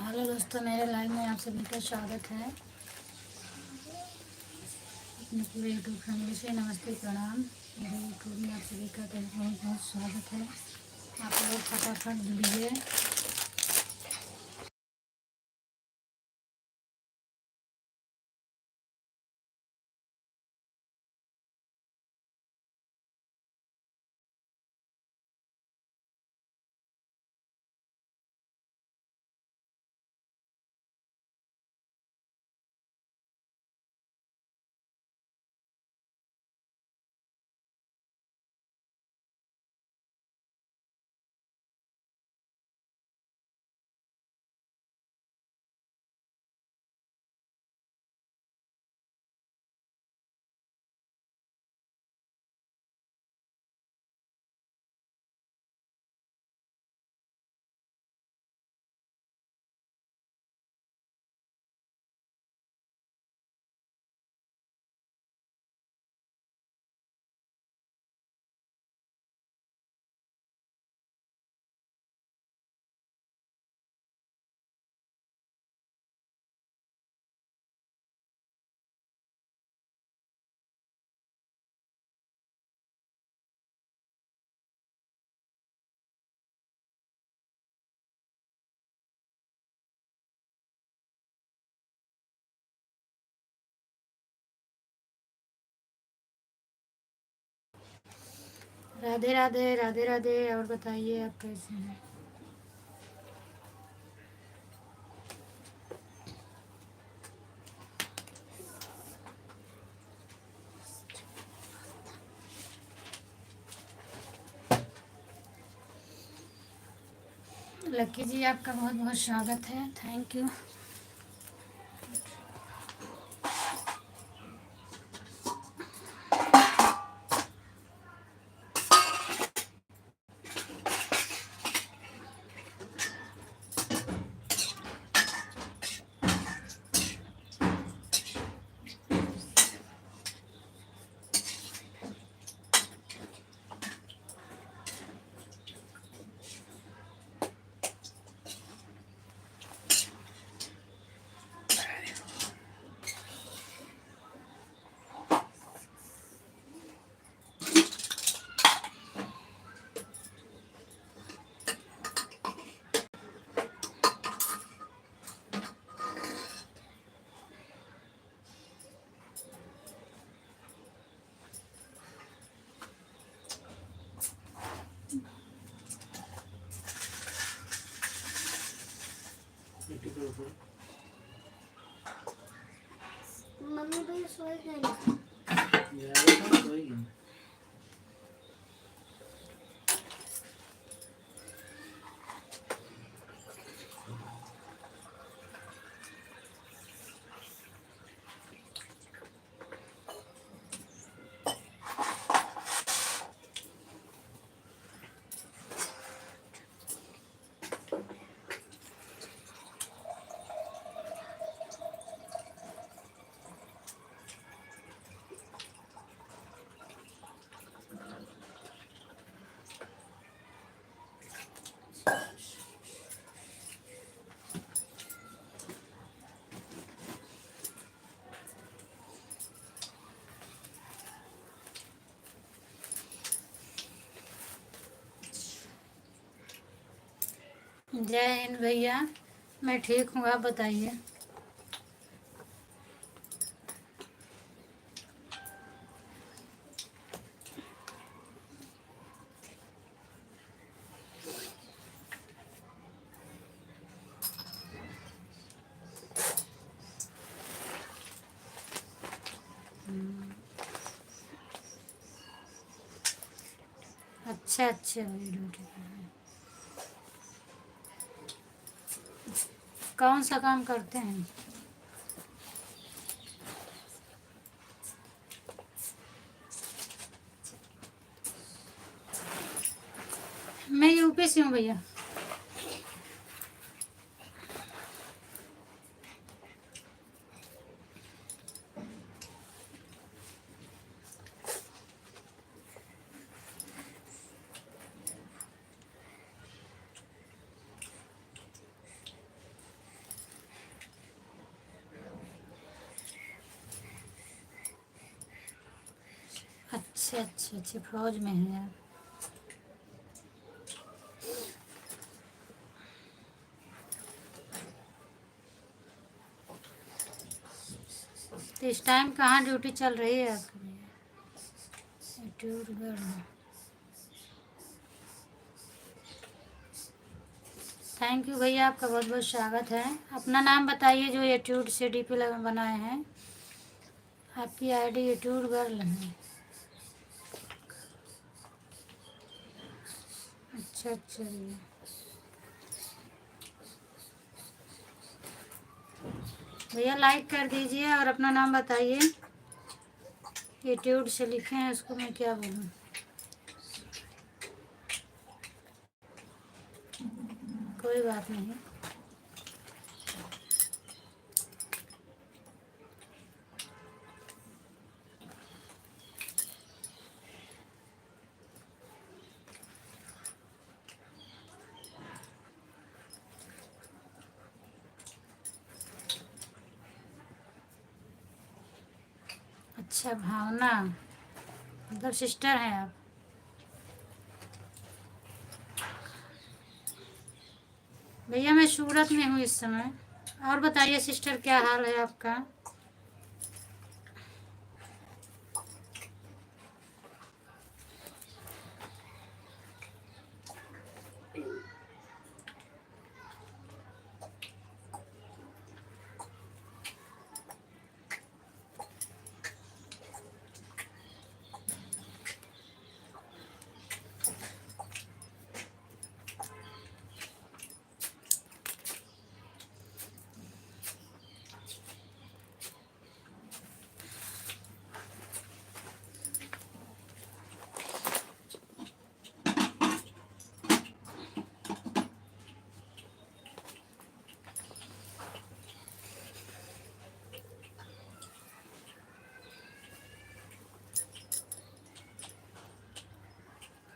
Hello दोस्तों, मेरे live में आप सभी का स्वागत है। अपने पूरे यूट्यूब फैमिली से नमस्ते प्रणाम। मेरे यूट्यूब में आप सभी का बहुत बहुत स्वागत है। आप लोग फटाफट जुड़िए। राधे राधे, राधे राधे। और बताइए आप कैसे हैं? लक्की जी, आपका बहुत बहुत स्वागत है। Thank you. मम्मी भाई सोए गए। जय हिंद भैया, मैं ठीक हूँ। आप बताइए। अच्छा अच्छा भाई, ड्यूटी पर हैं। कौन सा काम करते हैं? मैं यूपी से हूँ भैया। अच्छे अच्छे अच्छे, फौज में हैं आप। तो इस टाइम कहाँ ड्यूटी चल रही है आपकी भैया? एट्यूडगढ़ में। थैंक यू भैया, आपका बहुत बहुत स्वागत है। अपना नाम बताइए जो एट्यूड से डीपी बनाए हैं। आपकी आईडी एट्यूड गर्ल है। अच्छा अच्छा भैया, भैया लाइक कर दीजिए और अपना नाम बताइए। एट्यूड से लिखे हैं, उसको मैं क्या बोलूँ। कोई बात नहीं। अच्छा, भावना, मतलब सिस्टर हैं आप। भैया मैं सूरत में हूँ इस समय। और बताइए सिस्टर, क्या हाल है आपका?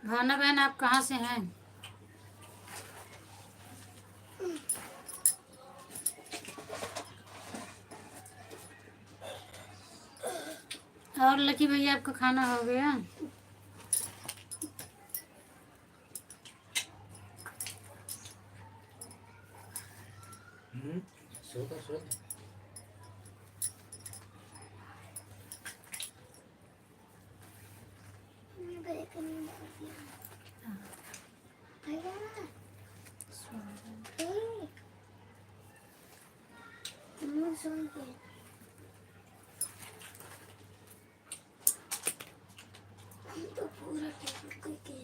भावना बहन, आप कहाँ से हैं? और लकी भैया, आपका खाना हो गया? सोता सोता तो पूरा टेबल के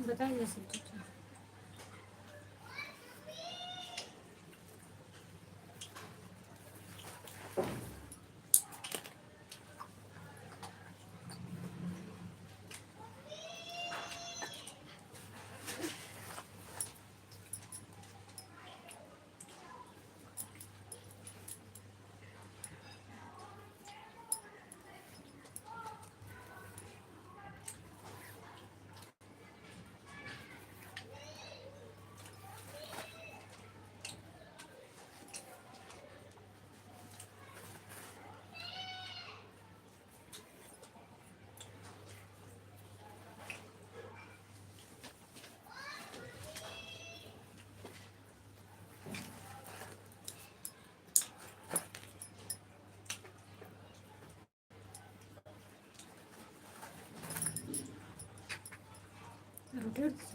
बताइए सब कुछ। ठेवते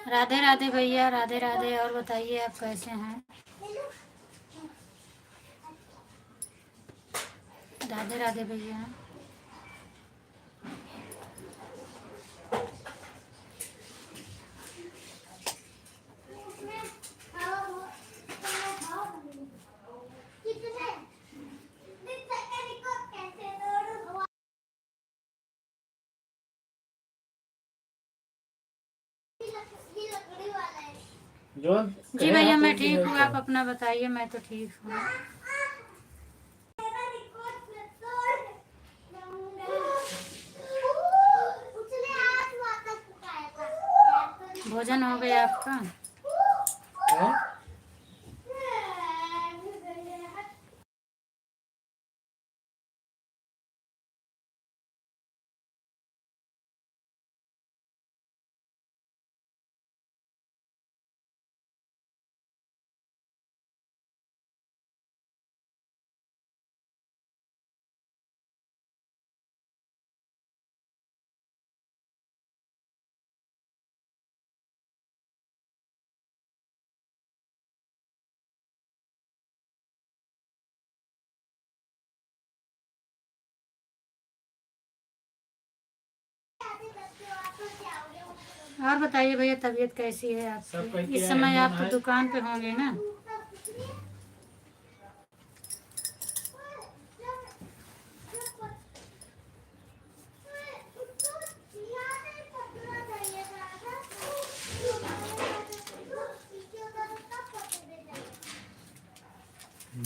राधे राधे भैया, राधे राधे। और बताइए आप कैसे हैं? राधे राधे भैया। जो जी भैया मैं ठीक हूँ, आप अपना बताइए। मैं तो ठीक हूँ। भोजन हो गया आपका? है? और बताइए भैया, तबीयत कैसी है सब कोई आपकी? इस क्या समय है, आप तो है? दुकान पे होंगे ना?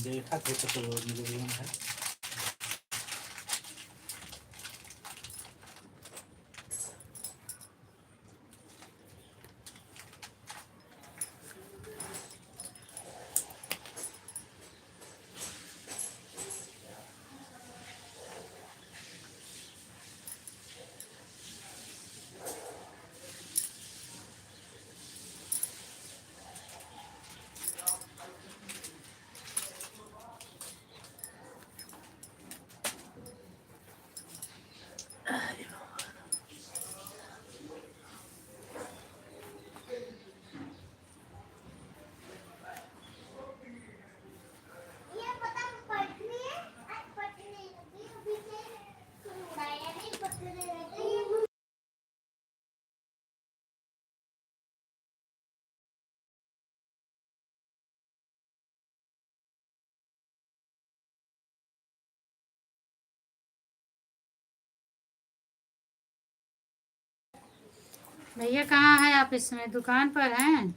देखा थे तो मुझे है। भैया कहाँ हैं आप? इस समय दुकान पर हैं?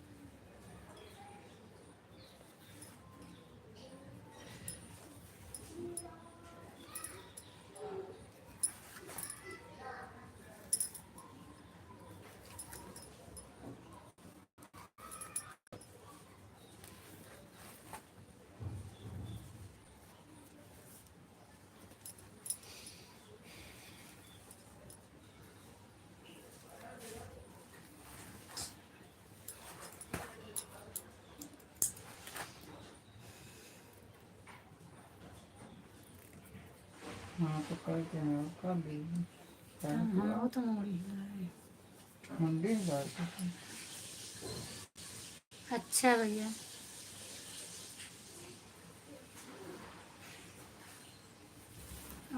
हाँ तो कल के हैं कल भी हाँ वो तो मोड़ी है। मंडी बात। अच्छा भैया।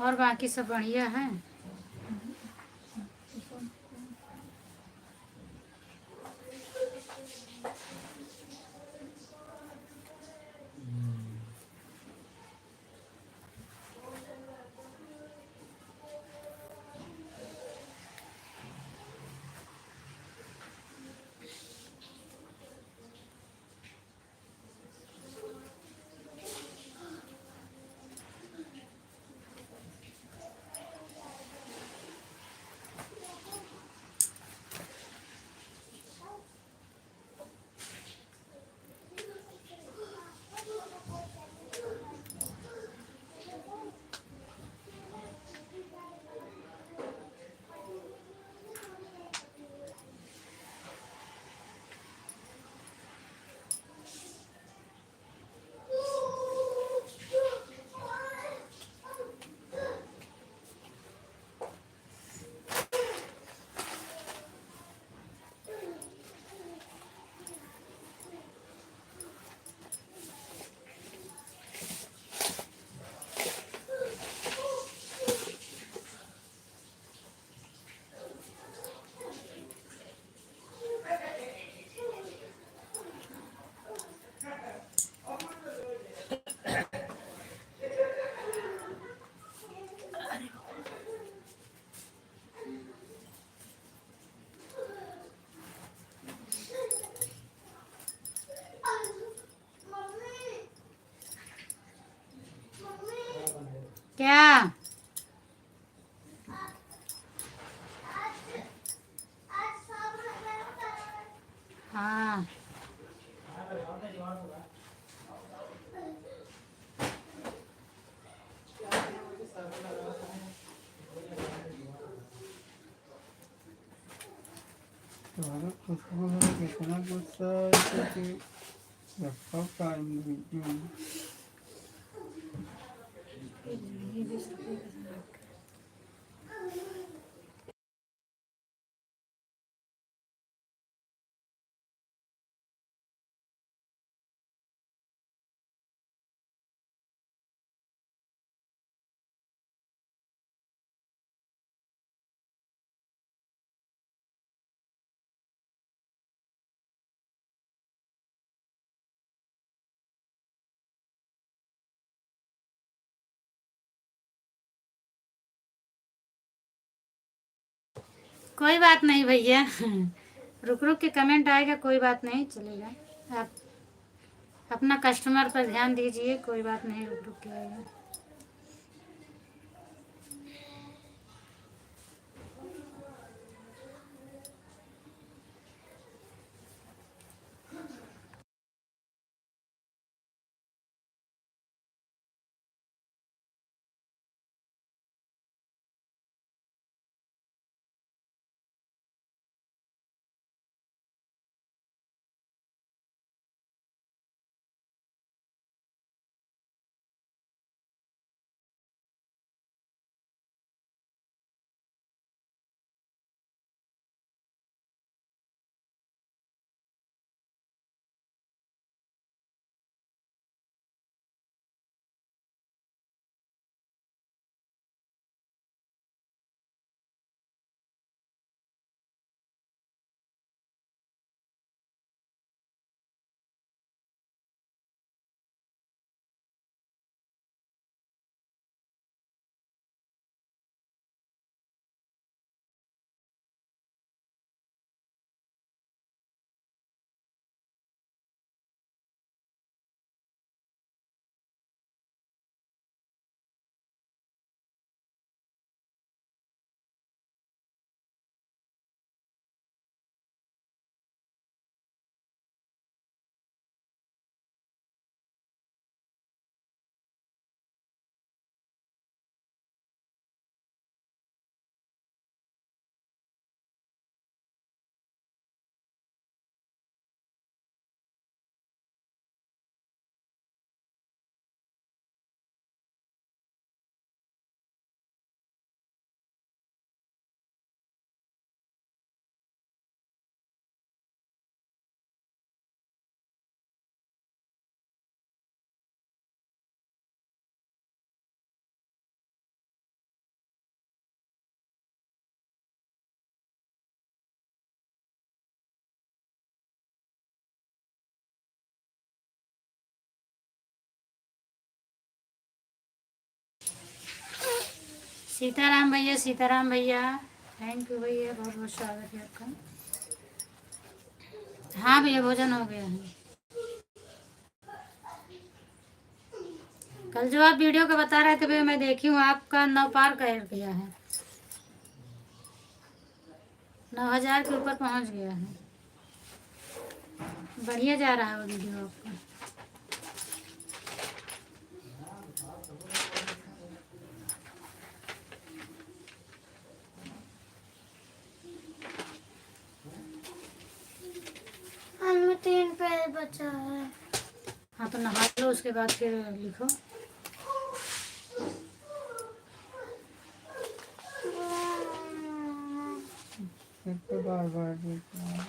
और बाकी सब बढ़िया है? क्या? हाँ। तुम्हारा खुशबू में कितना गुस्सा है कि रखा टाइम नहीं क्यों? ये भी सफेद है। कोई बात नहीं भैया। रुक रुक के कमेंट आएगा, कोई बात नहीं, चलेगा। आप अपना कस्टमर पर ध्यान दीजिए, कोई बात नहीं, रुक रुक के आएगा। सीताराम भैया, सीताराम भैया, थैंक यू भैया, बहुत बहुत स्वागत है आपका। हाँ भैया, भोजन हो गया है। कल जो आप वीडियो का बता रहे थे भैया, मैं देखी हूँ, आपका 9 पार कर गया है, 9,000 के ऊपर पहुँच गया है। बढ़िया जा रहा है वो वीडियो आपका। हमें 3 पैर बचा है। हाँ तो नहा लो, उसके बाद फिर लिखो। फिर तो बार बार देखना है।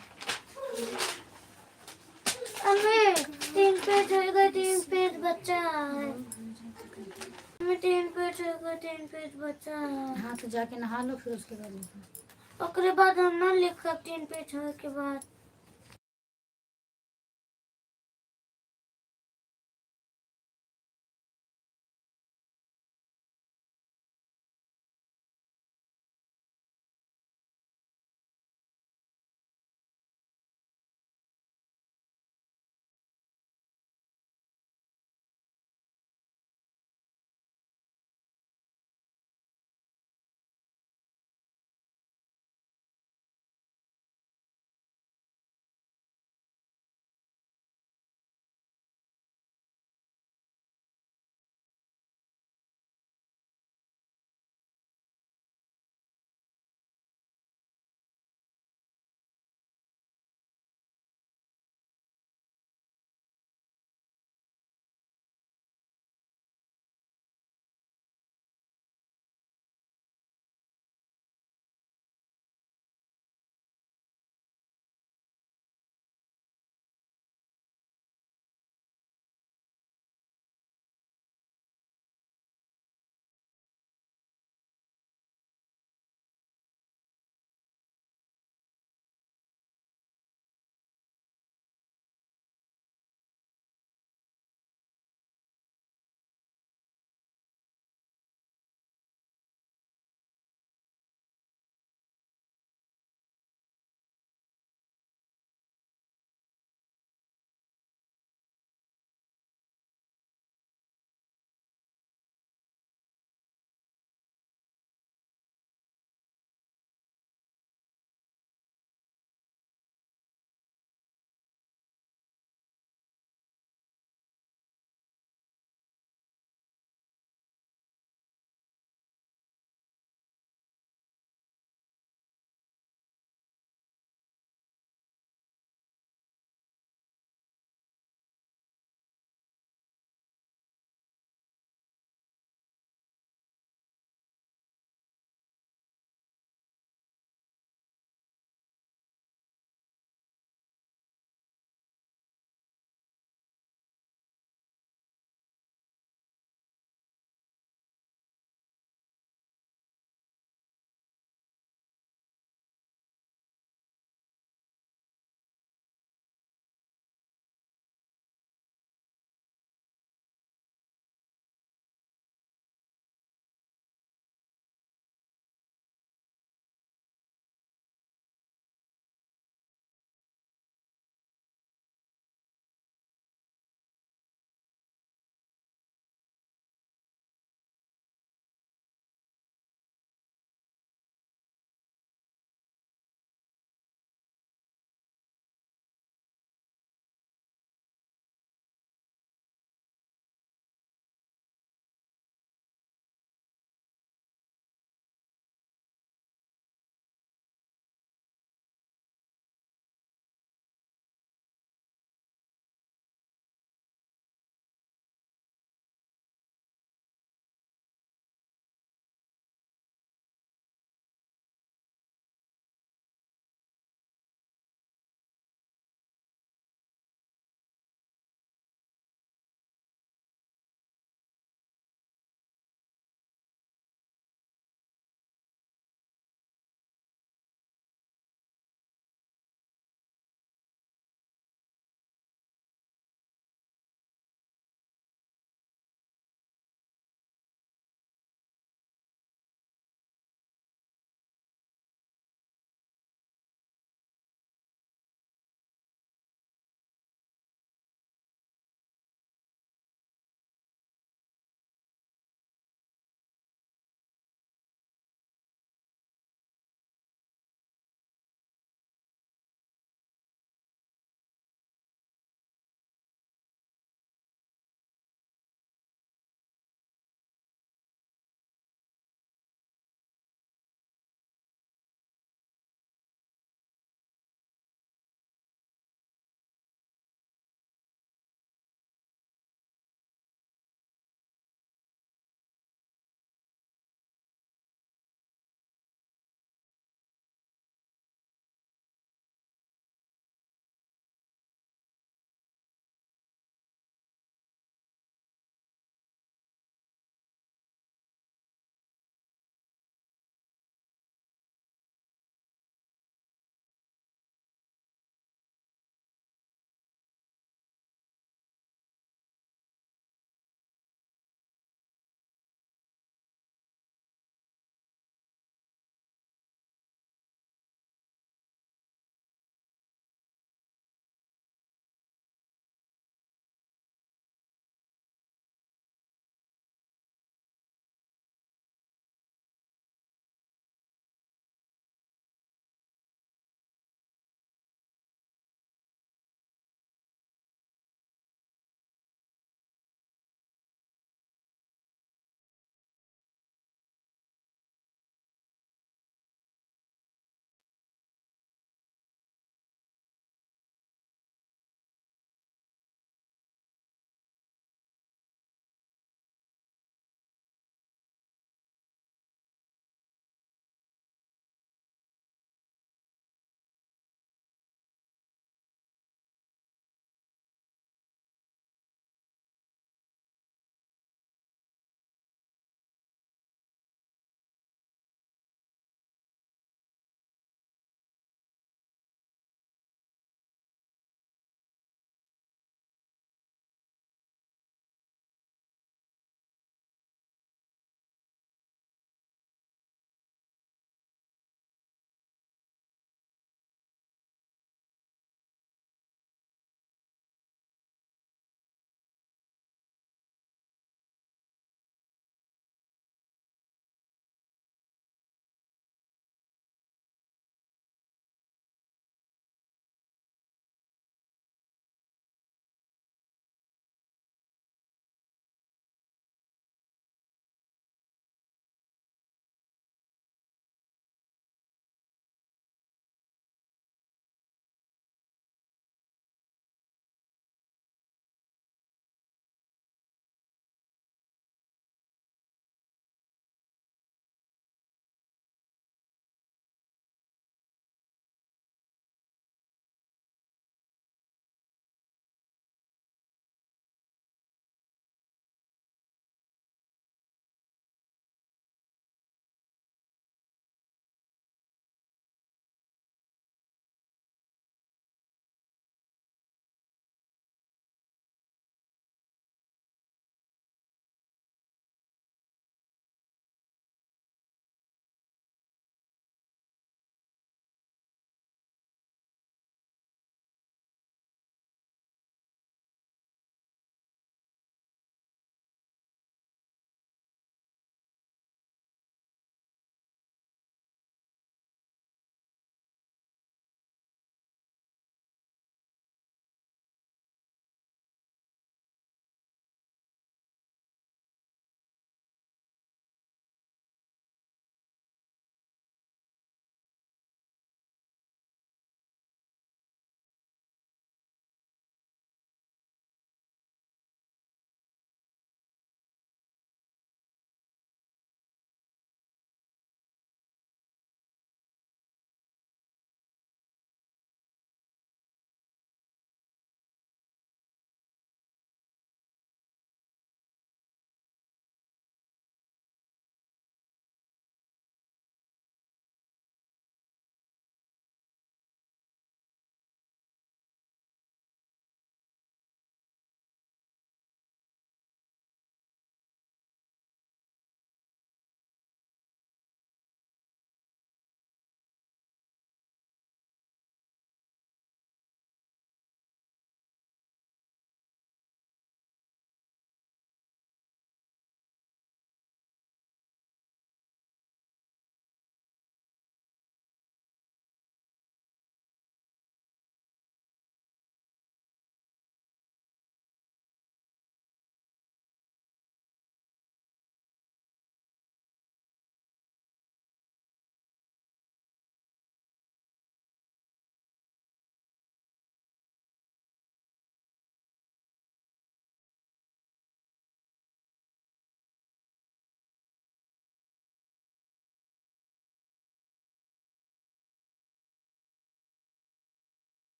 हमें 3 पेज होगा, 3 पेज बचा है। हमें 3 पेज होगा, 3 पेज बचा है। हाँ तो जाके नहा लो, फिर उसके बाद लिखो। ओकरे बाद हम ना लिख सकते 3 पेज होने के बाद।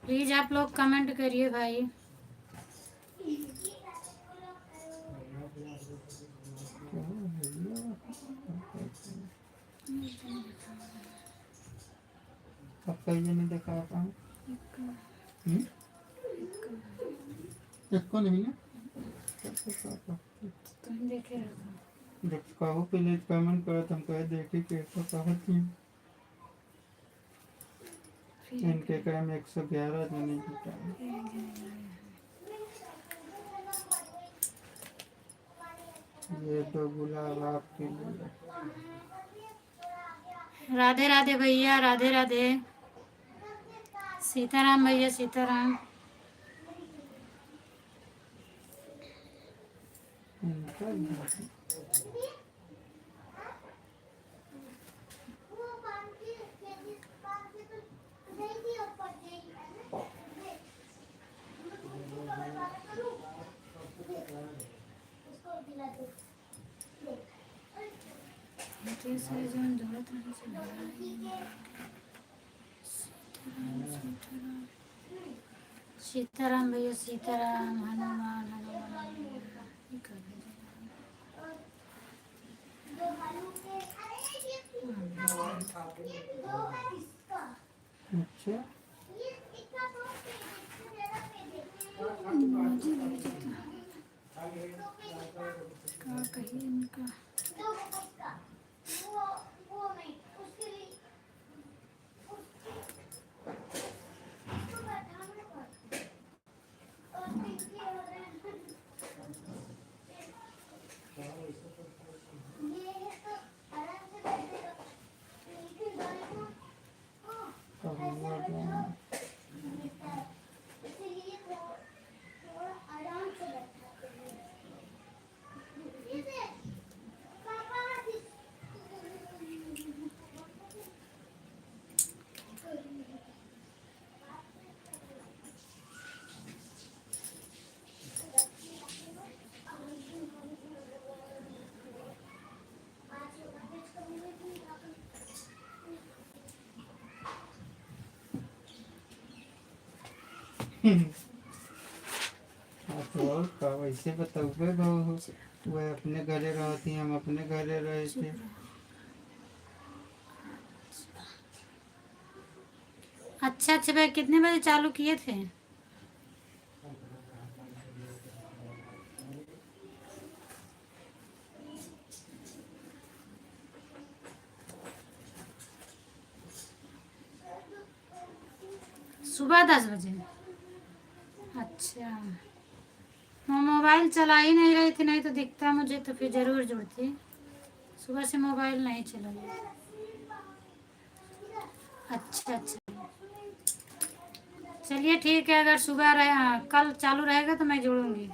प्लीज़ आप लोग कमेंट करिए भाई। क्या भैया, आपका ये नहीं देखा पाता हूँ। एक को नहीं ना तुम देखे रखो। जब कहो प्लीज कमेंट करो तुम कहे देखी के तो कहती हूँ। इनके क्रम 111 जने जुटा ये दो गुलाब आपके लिए। राधे राधे भैया, राधे राधे। सीताराम भैया, सीताराम। इनका ही। सीताराम भैया, सीताराम। हनुमान हनुमान। अच्छा क्या कहिए इनका। तो और का वैसे बताओगे वह अपने घरे रहती हम अपने घरे रहे थे। अच्छा अच्छा भाई, कितने बजे चालू किए थे? सुबह 10 बजे। अच्छा, मैं मोबाइल चला ही नहीं रही थी, नहीं तो दिखता मुझे तो फिर ज़रूर जुड़ती। सुबह से मोबाइल नहीं चला। अच्छा अच्छा, चलिए ठीक है। अगर सुबह रहे, हाँ, कल चालू रहेगा तो मैं जुड़ूंगी।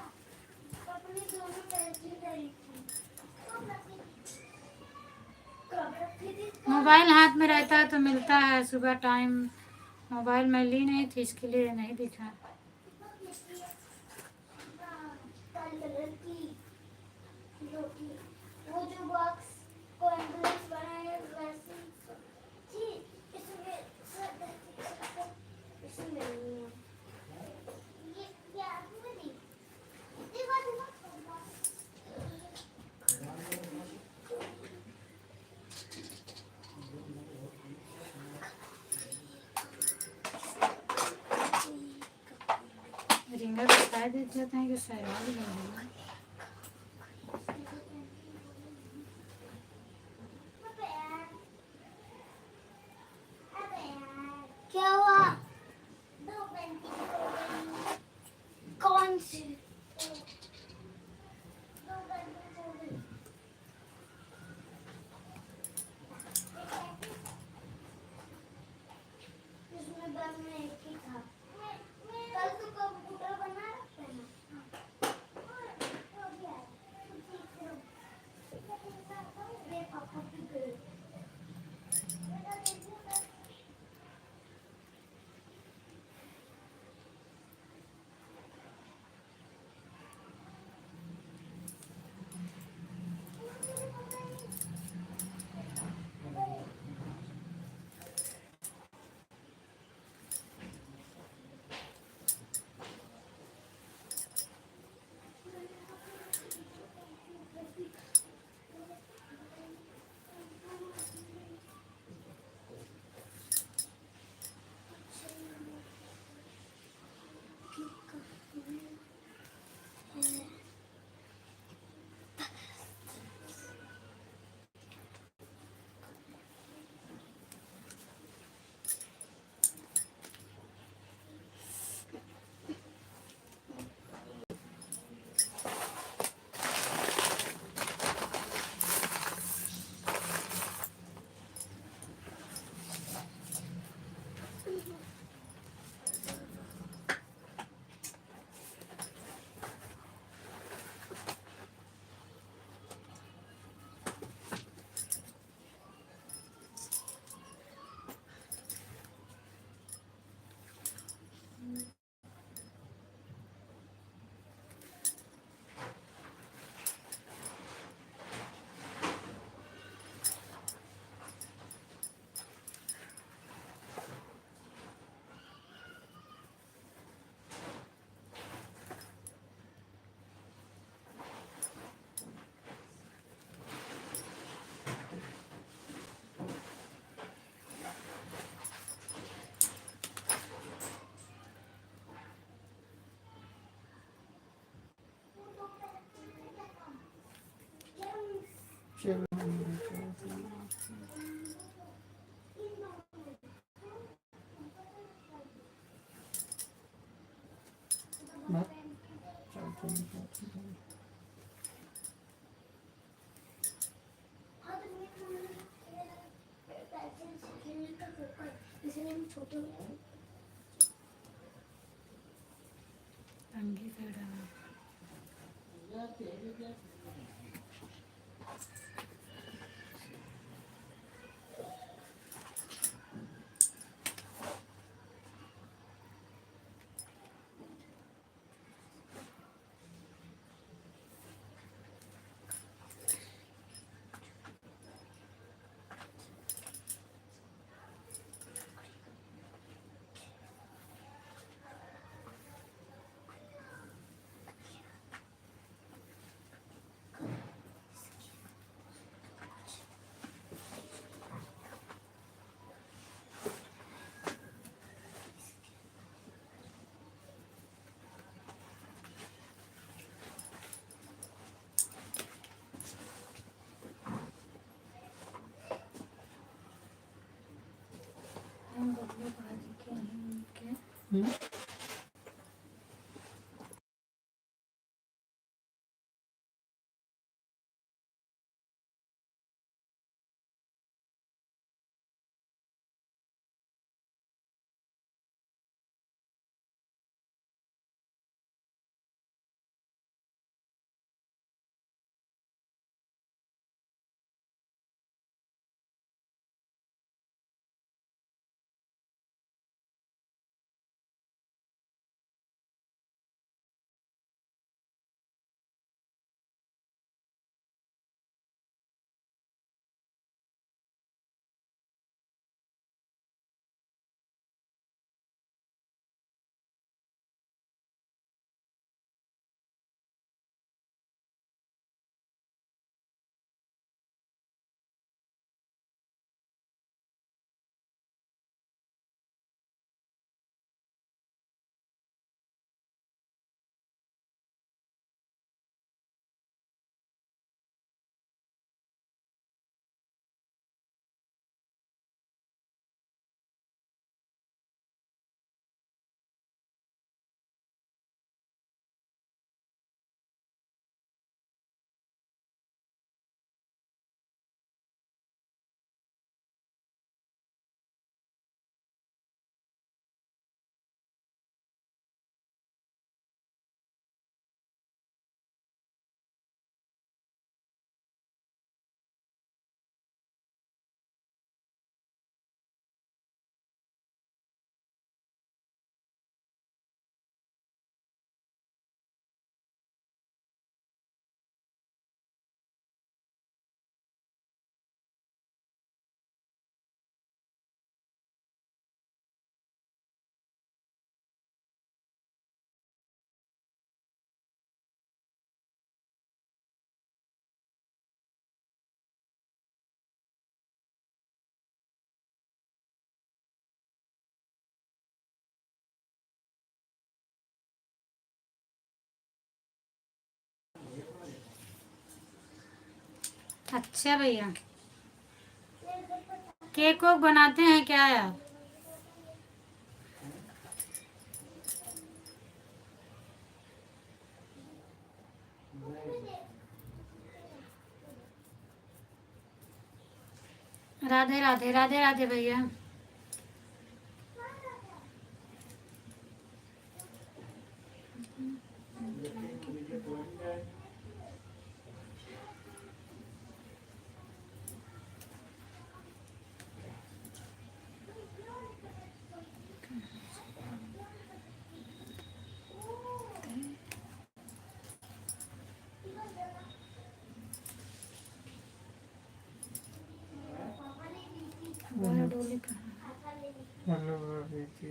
मोबाइल हाथ में रहता है तो मिलता है सुबह टाइम। मोबाइल मैं ली नहीं थी, इसके लिए नहीं दिखा। वो जो बॉक्स को एम्बुलेंस बनाए वैसे थी, इसमें इसमें नहीं है। ये क्या नहीं देखो देखो। रिंगा को शायद देख जाते हैं कि शायद भी नहीं है। क्या हुआ? कौन सी? इसमें बैग में एक ही था। कल तो कंप्यूटर बना रखते हैं। चलो बस, चलते हैं। अंगी पेड़ा हम बबलू भाजी के हैं उनके अच्छा भैया केक को बनाते हैं क्या आप? राधे राधे राधे राधे भैया। हमारा डोली कहाँ? हेलो बेटी,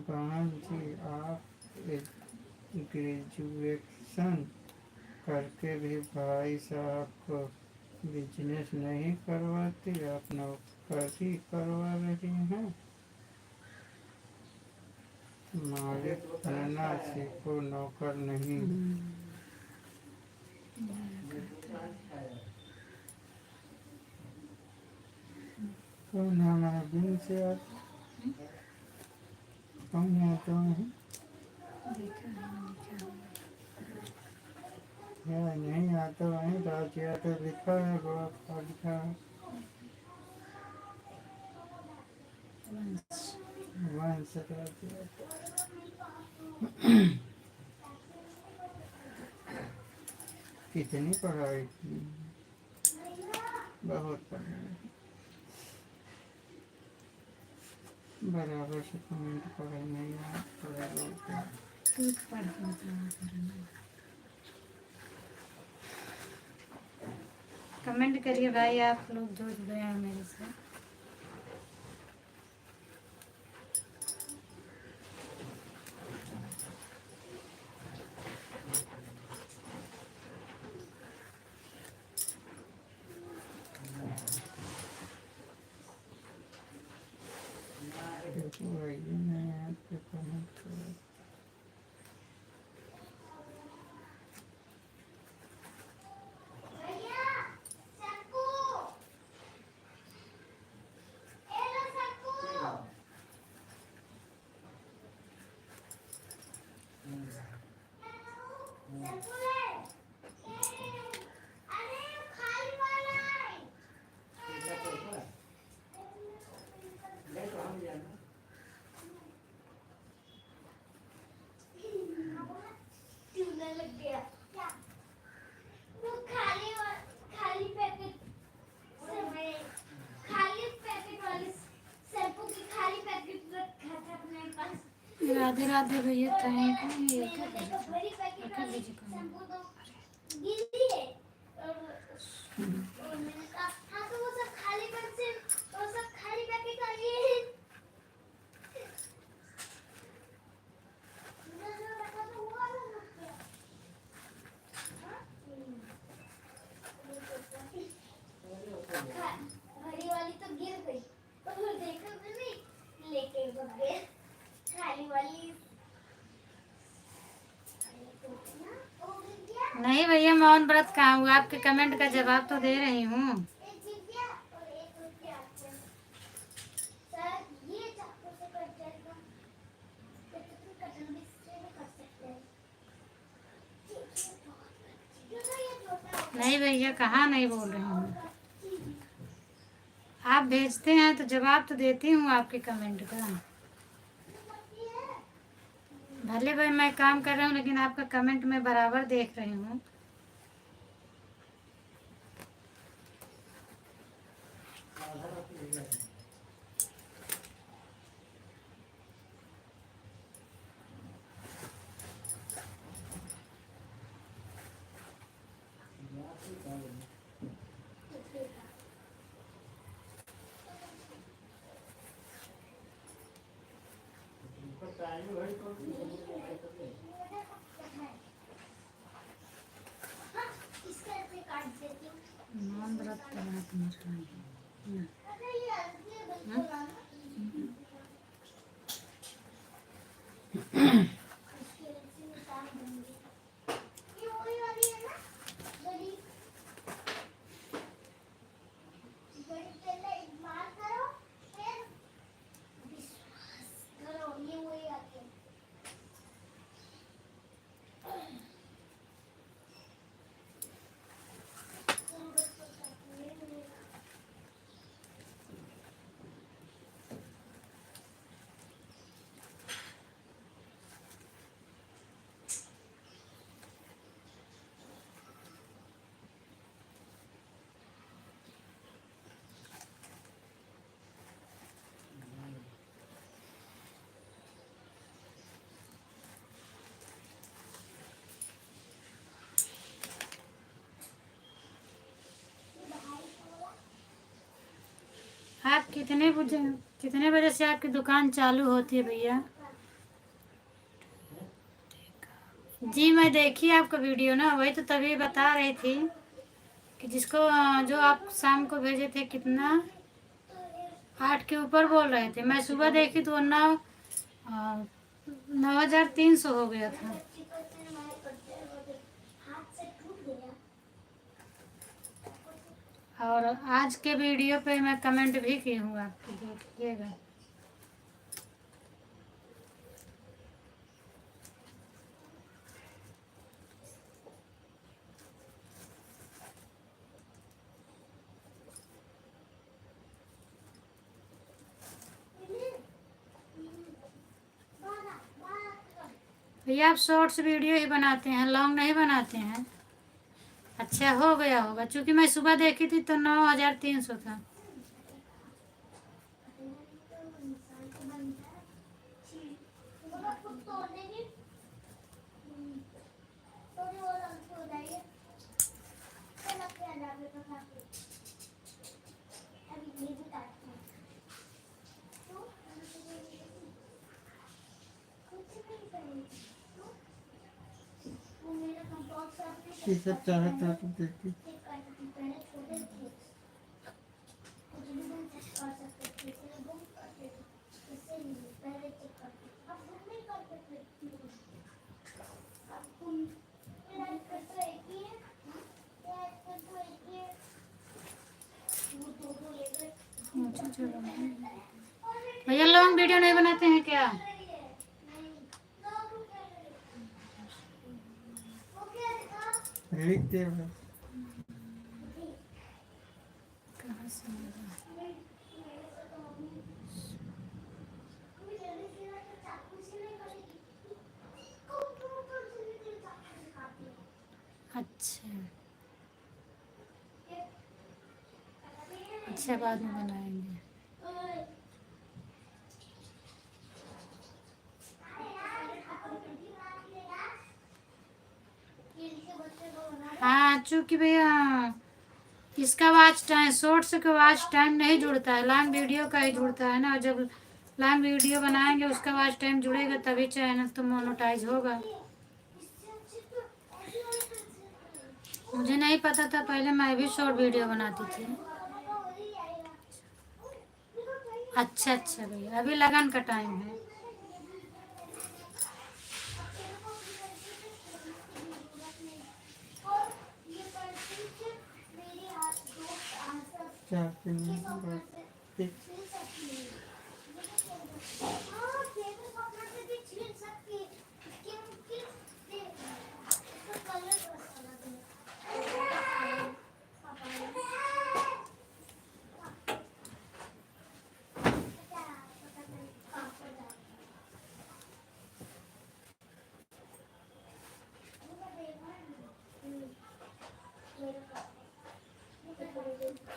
बहन जी आप ग्रेजुएशन करके भी भाई साहब को बिजनेस नहीं करवाती, आप नौकरी करवा रही हैं। मालिक बनना सीखो, नौकर नहीं। कौन है हमारा दिन से आज? कौन है तो है? या नहीं आता वहीं रात या तो लिखा है बड़ा लिखा है वंश कितनी पढ़ाई की, बहुत पढ़ाई, बराबर से कमेंट पढ़े नहीं है कमेंट करिए भाई आप लोग जो जुड़े हैं मेरे से। राधे राधे भैया, थैंक यू। ये क्या कर लीजिए घड़ी वाली तो गिर गई और देखो तो नहीं लेके भाग गए खाली वाली। नहीं भैया, मौन व्रत कहाँ हुआ, आपके कमेंट का जवाब तो दे रही हूँ। नहीं भैया, कहाँ नहीं बोल रही हूँ, आप भेजते हैं तो जवाब तो देती हूँ आपके कमेंट का। भले भाई मैं काम कर रहा हूँ लेकिन आपका कमेंट मैं बराबर देख रही हूँ। मौन व्रत करना तुम्हारा। आप कितने बजे से आपकी दुकान चालू होती है भैया? जी मैं देखी आपका वीडियो ना, वही तो तभी बता रही थी कि जिसको जो आप शाम को भेजे थे कितना 8 के ऊपर बोल रहे थे। मैं सुबह देखी तो 9 9,300 हो गया था। और आज के वीडियो पे मैं कमेंट भी की हूँ, आपकी देखिएगा। भैया आप शॉर्ट्स वीडियो ही बनाते हैं, लॉन्ग नहीं बनाते हैं? अच्छा हो गया होगा, क्योंकि मैं सुबह देखी थी तो 9,300 था। ये सब चाहता है तो देखती। भैया लॉन्ग वीडियो नहीं बनाते हैं क्या? लिखते हैं कहाँ से मिला? अच्छा अच्छा, बाद में बनाएंगे। हाँ, चूँकि भैया इसका वॉच टाइम, शॉर्ट्स का वॉच टाइम नहीं जुड़ता है, लॉन्ग वीडियो का ही जुड़ता है ना। और जब लॉन्ग वीडियो बनाएंगे उसका वॉच टाइम जुड़ेगा तभी चैनल तो मोनेटाइज होगा। मुझे नहीं पता था, पहले मैं भी शॉर्ट वीडियो बनाती थी। अच्छा अच्छा भैया, अभी लगन का टाइम है। चार दिन बाद एक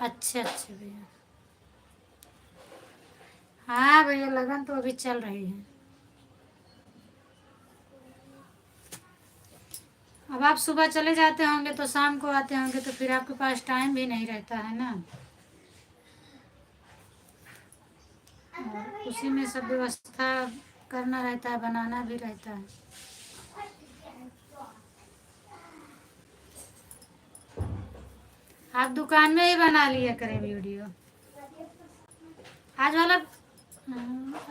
अच्छा अच्छा भैया। हाँ भैया, लगन तो अभी चल रही है। अब आप सुबह चले जाते होंगे तो शाम को आते होंगे, तो फिर आपके पास टाइम भी नहीं रहता है ना। और उसी में सब व्यवस्था करना रहता है, बनाना भी रहता है। आप दुकान में ही बना लिया करें वीडियो। आज वाला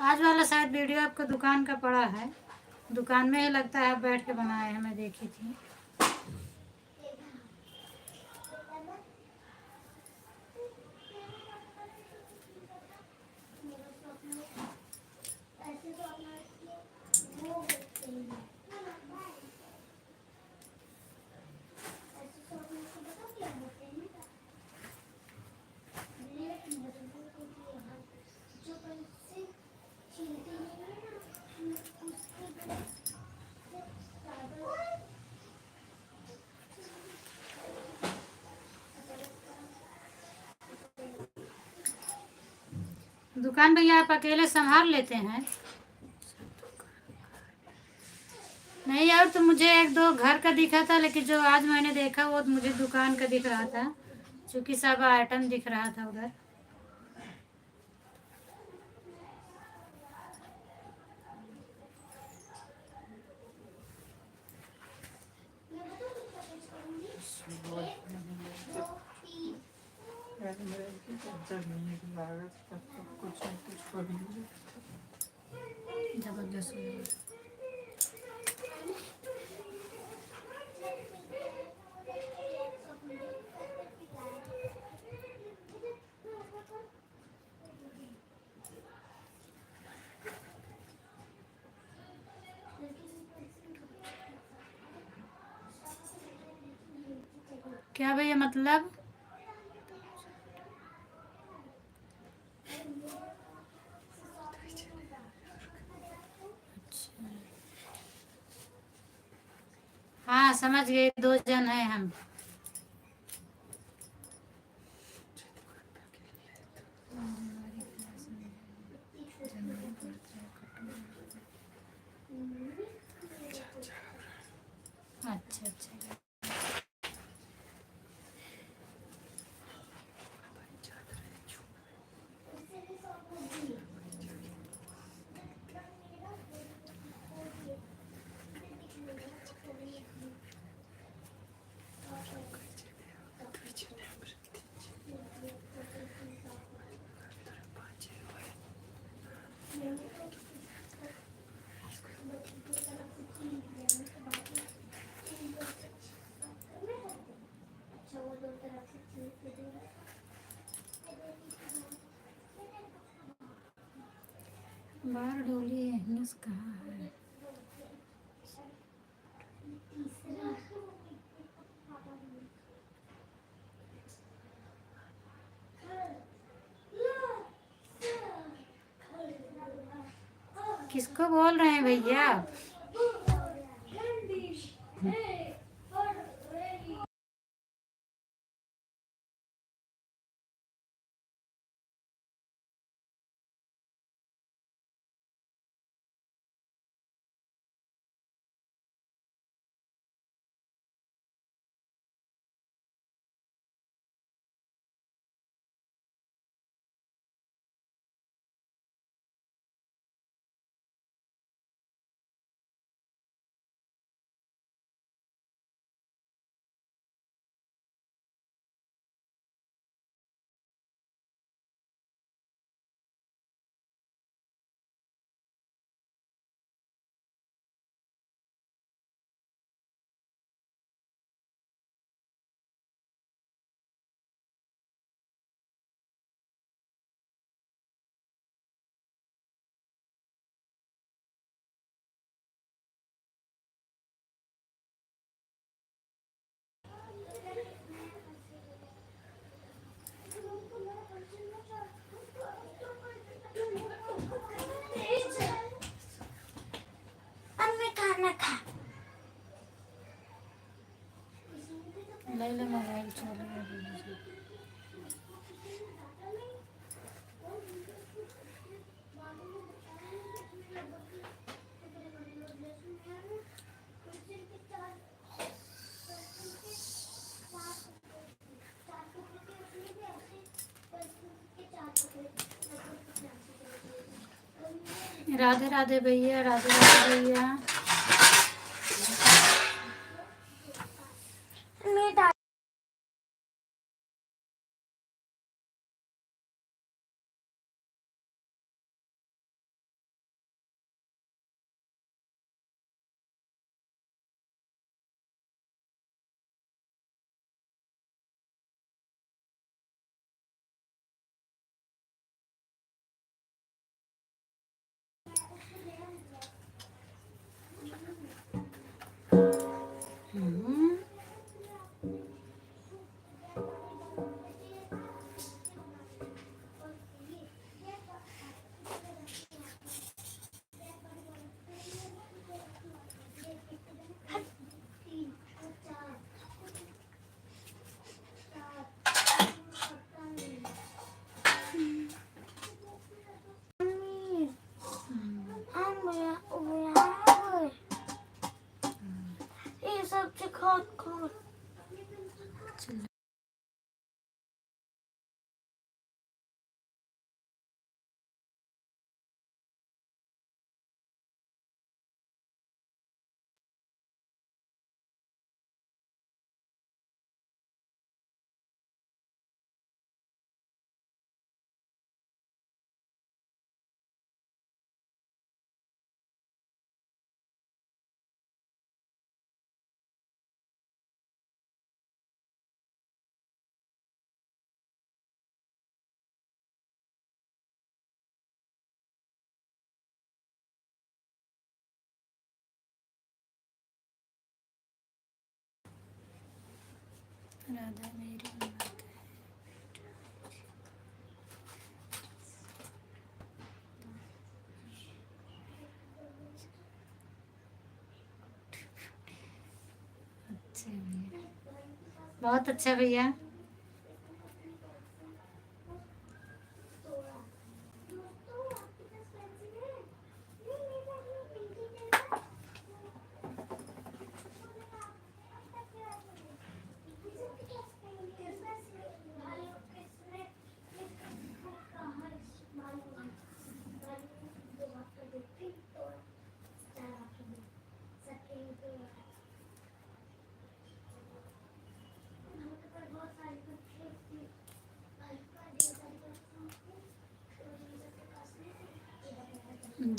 आज वाला शायद वीडियो आपका दुकान का पड़ा है, दुकान में ही लगता है आप बैठ के बनाए हैं, मैं देखी थी। दुकान भैया आप अकेले संभाल लेते हैं? नहीं यार, तो मुझे एक दो घर का दिखा था, लेकिन जो आज मैंने देखा वो मुझे दुकान का दिख रहा था, क्योंकि सब आइटम दिख रहा था उधर। लागत तब तो कुछ न कुछ हो ही जबरदस्त हो गया। क्या भैया मतलब? हाँ समझ गए, 2 जन हैं हम। अच्छा अच्छा। बाहर डोली है, कहाँ है? किसको बोल रहे हैं भैया आप? ले ले मोबाइल, चलो। राधे राधे भैया, राधे राधे भैया। राधा मेरी माता है। अच्छा भैया, बहुत अच्छा भैया।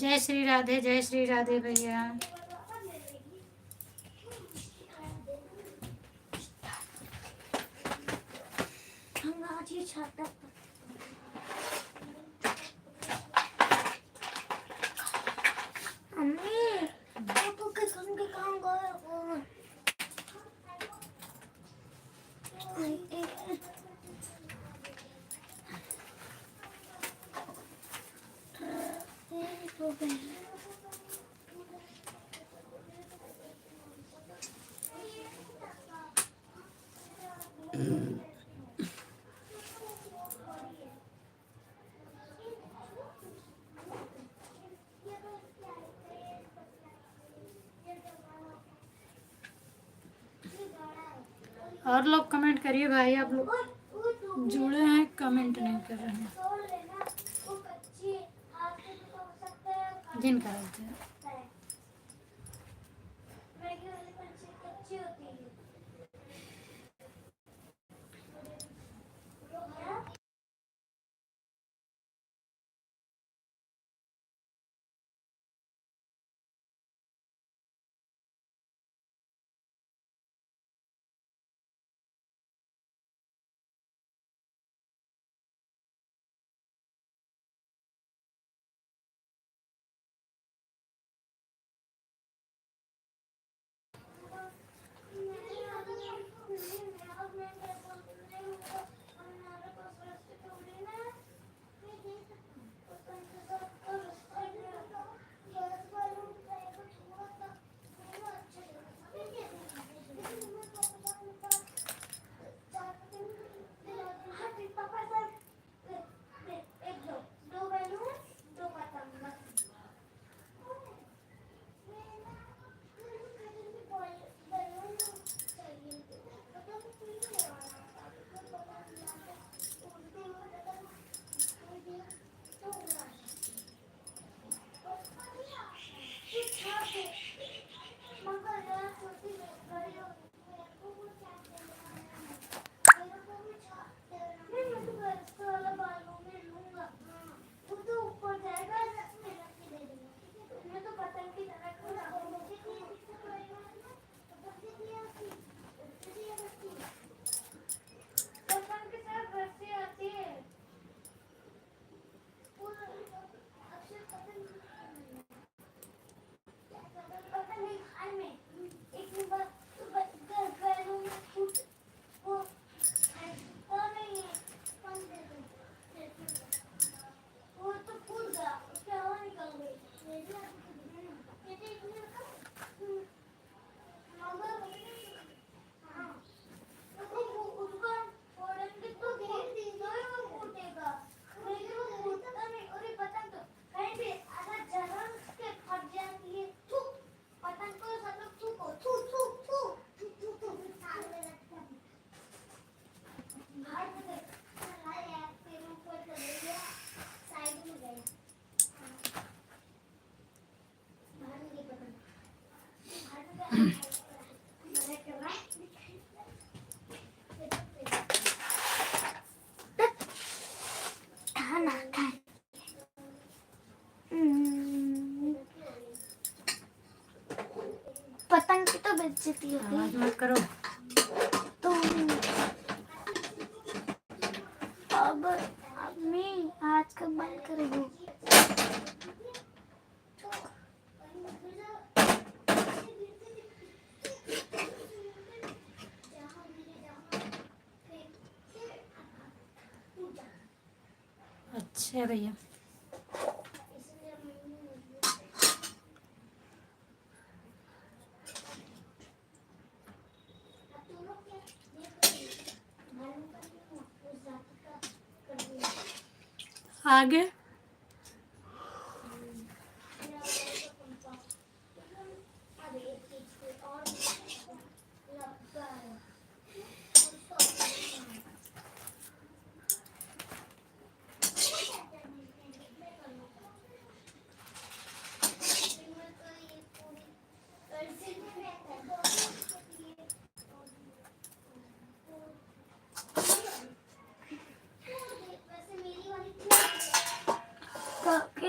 जय श्री राधे भैया। हम आज ही छाता अम्मी पापा के काम गए और और लोग कमेंट करिए भाई, आप लोग जुड़े हैं कमेंट नहीं कर रहे हैं। जिन करते हैं पतंग की तो बेइज्जती होती है। आवाज मत करो। तो अब मैं आज कब बंद करेगी? अच्छा भैया। आगे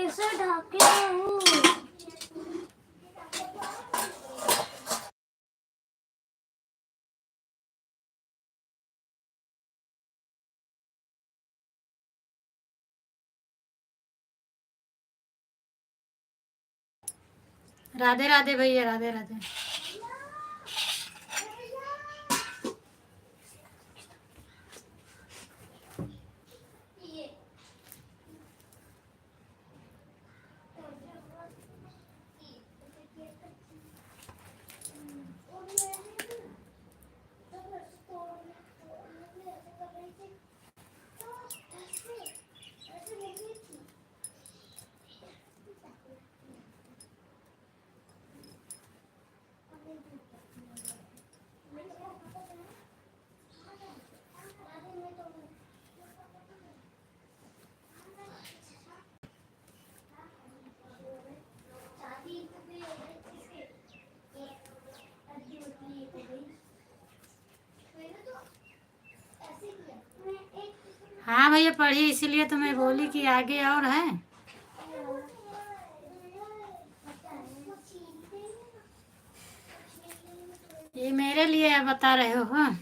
कैसे ढाके हूँ। राधे राधे भैया, राधे राधे। हाँ भैया पढ़ी, इसीलिए तो मैं बोली कि आगे और है। ये मेरे लिए बता रहे हो? हाँ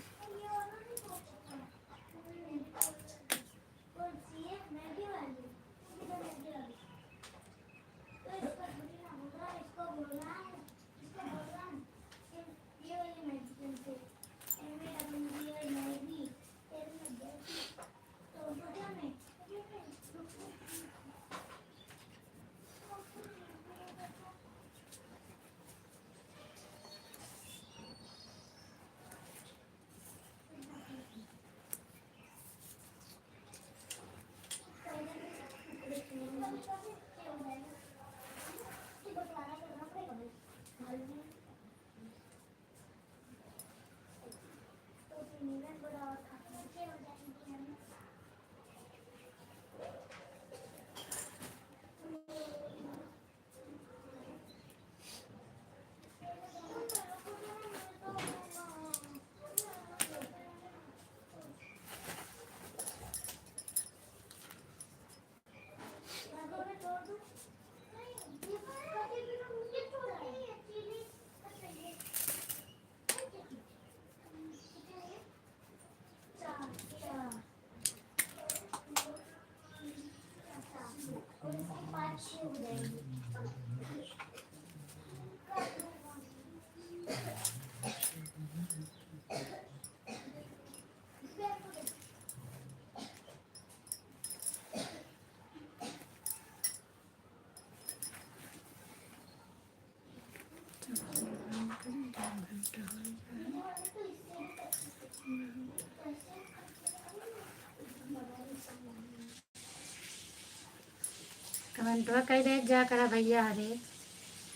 कमेंटवा कई देख जा करा भैया, हरे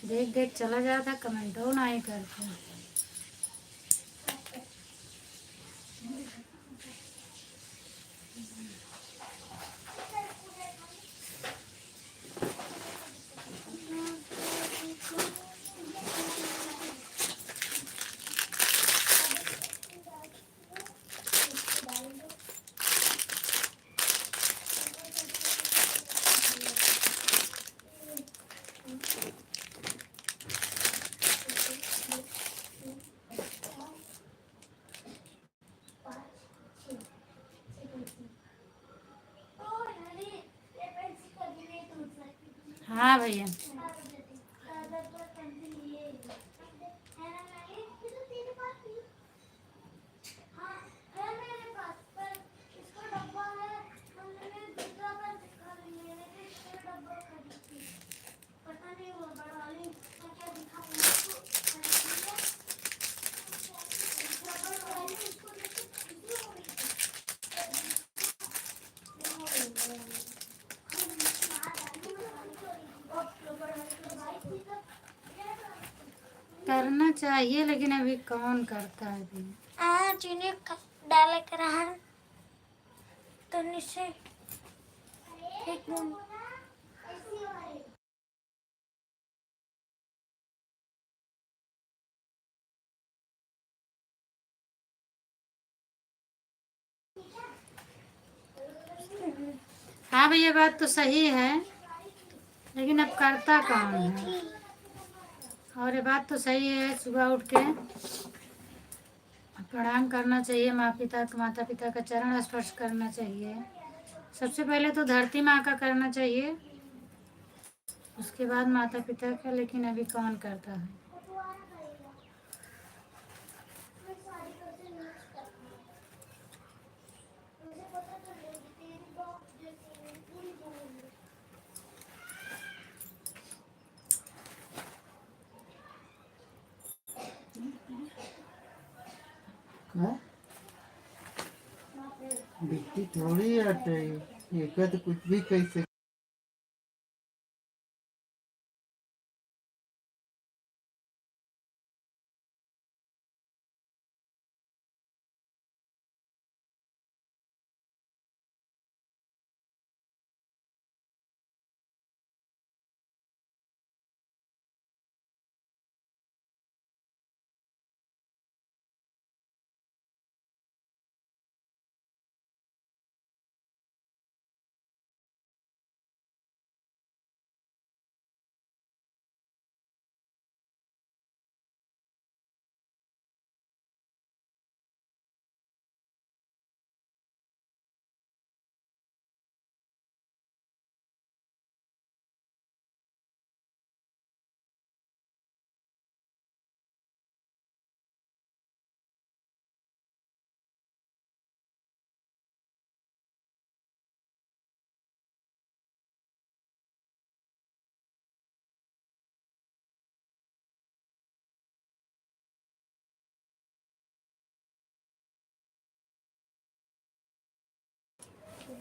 देख देख चला जाता, कमेंटो ना ही करते। हाँ भैया चाहिए, लेकिन अभी कौन करता है अभी। चीनी डाले कर रहा तो नीचे एक मिनट। हाँ भैया, बात तो सही है, लेकिन अब करता कौन है। और ये बात तो सही है, सुबह उठ के प्रणाम करना चाहिए, माता पिता का चरण स्पर्श करना चाहिए। सबसे पहले तो धरती माँ का करना चाहिए, उसके बाद माता पिता का, लेकिन अभी कौन करता है। हाँ? दिखती थोड़ी आता है ये का तो कुछ भी कैसे।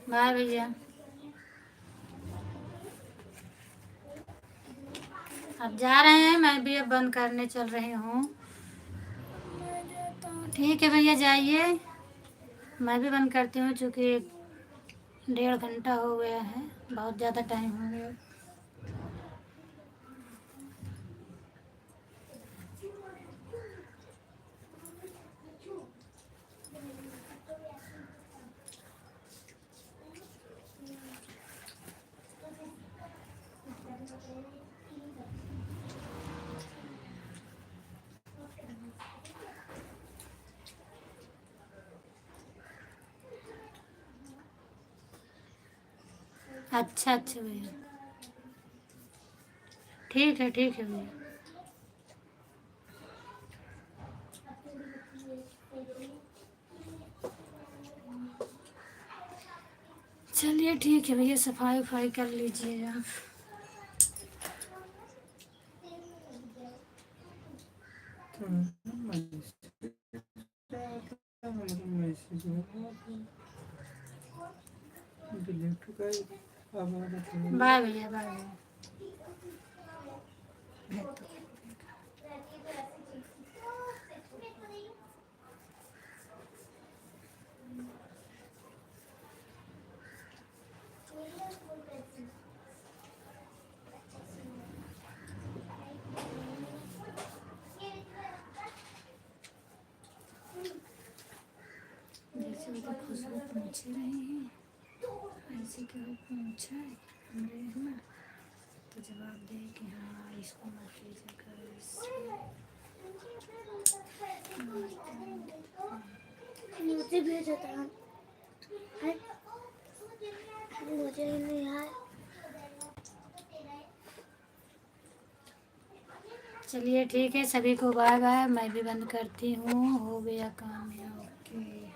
बाय भैया। अब जा रहे हैं, मैं भी अब बंद करने चल रही हूँ। ठीक है भैया, जाइए, मैं भी बंद करती हूँ, क्योंकि 1.5 घंटा हो गया है, बहुत ज़्यादा टाइम हो गया। अच्छा भैया, ठीक है भैया। चलिए ठीक है भैया, सफाई वफाई कर लीजिएगा। बाय भैया, बाय भैया। जैसे उधर खुशबू पहुँच रही है, ऐसे क्यों पहुँचा है हमरे में, तो जवाब दे कि हाँ इसको मत कीजिए, करो इससे। मुझे भेजा था, मुझे नहीं यार। चलिए ठीक है, सभी को बाय बाय, मैं भी बंद करती हूँ, हो गया काम है, ओके।